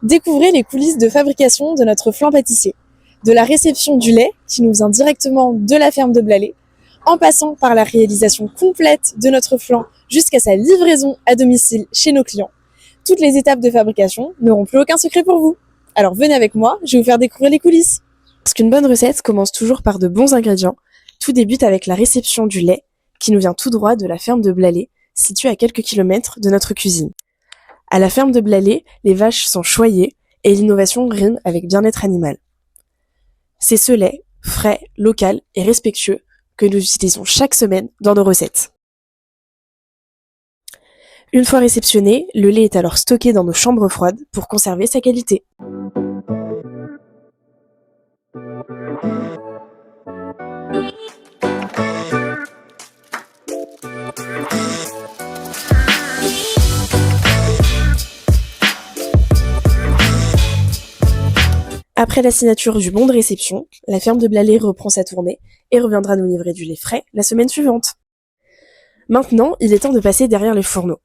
Découvrez les coulisses de fabrication de notre flan pâtissier. De la réception du lait, qui nous vient directement de la ferme de Blalay, en passant par la réalisation complète de notre flan jusqu'à sa livraison à domicile chez nos clients. Toutes les étapes de fabrication n'auront plus aucun secret pour vous. Alors venez avec moi, je vais vous faire découvrir les coulisses. Parce qu'une bonne recette commence toujours par de bons ingrédients, tout débute avec la réception du lait, qui nous vient tout droit de la ferme de Blalay, située à quelques kilomètres de notre cuisine. À la ferme de Blalay, les vaches sont choyées et l'innovation rime avec bien-être animal. C'est ce lait, frais, local et respectueux, que nous utilisons chaque semaine dans nos recettes. Une fois réceptionné, le lait est alors stocké dans nos chambres froides pour conserver sa qualité. Après la signature du bon de réception, la ferme de Blalay reprend sa tournée et reviendra nous livrer du lait frais la semaine suivante. Maintenant, il est temps de passer derrière les fourneaux.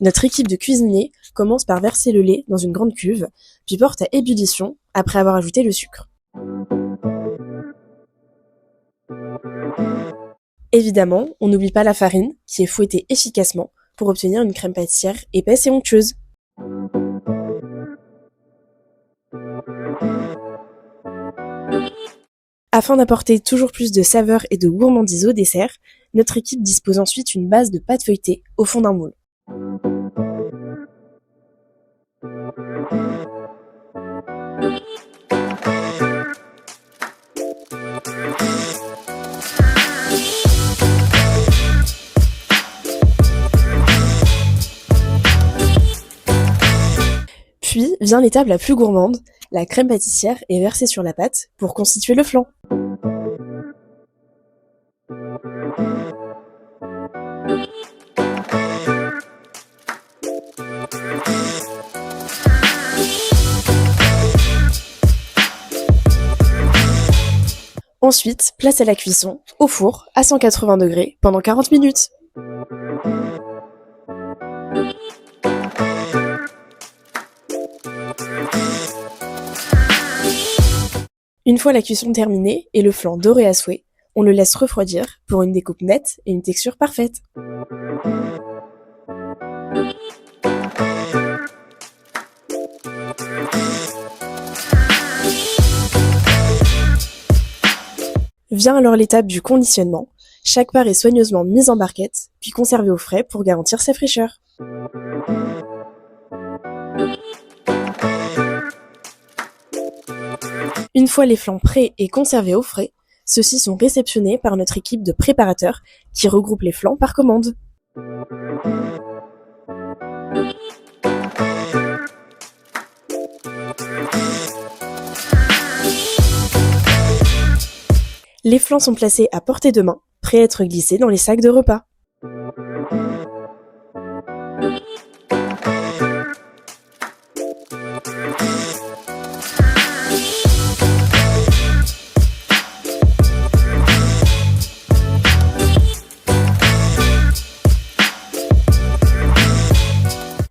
Notre équipe de cuisiniers commence par verser le lait dans une grande cuve, puis porte à ébullition après avoir ajouté le sucre. Évidemment, on n'oublie pas la farine, qui est fouettée efficacement pour obtenir une crème pâtissière épaisse et onctueuse. Afin d'apporter toujours plus de saveur et de gourmandise au dessert, notre équipe dispose ensuite une base de pâte feuilletée au fond d'un moule. Puis vient l'étape la plus gourmande, la crème pâtissière est versée sur la pâte pour constituer le flan. Ensuite, place à la cuisson, au four, à 180 degrés, pendant 40 minutes. Une fois la cuisson terminée et le flan doré à souhait, on le laisse refroidir pour une découpe nette et une texture parfaite. Vient alors l'étape du conditionnement. Chaque part est soigneusement mise en barquette, puis conservée au frais pour garantir sa fraîcheur. Une fois les flans prêts et conservés au frais, ceux-ci sont réceptionnés par notre équipe de préparateurs qui regroupe les flans par commande. Les flans sont placés à portée de main, prêts à être glissés dans les sacs de repas.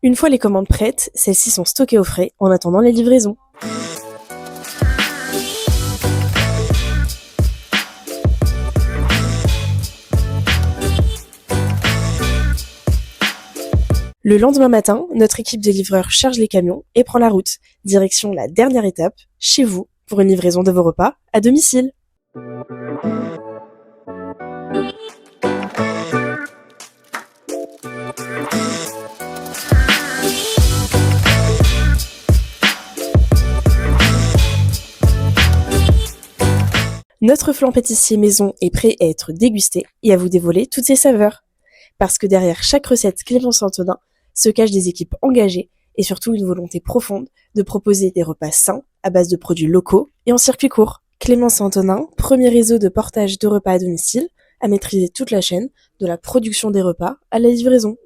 Une fois les commandes prêtes, celles-ci sont stockées au frais en attendant les livraisons. Le lendemain matin, notre équipe de livreurs charge les camions et prend la route, direction la dernière étape, chez vous, pour une livraison de vos repas à domicile. Notre flan pâtissier maison est prêt à être dégusté et à vous dévoiler toutes ses saveurs. Parce que derrière chaque recette Clémence Antonin se cachent des équipes engagées et surtout une volonté profonde de proposer des repas sains à base de produits locaux et en circuit court. Clémence Antonin, premier réseau de portage de repas à domicile, à maîtriser toute la chaîne, de la production des repas à la livraison.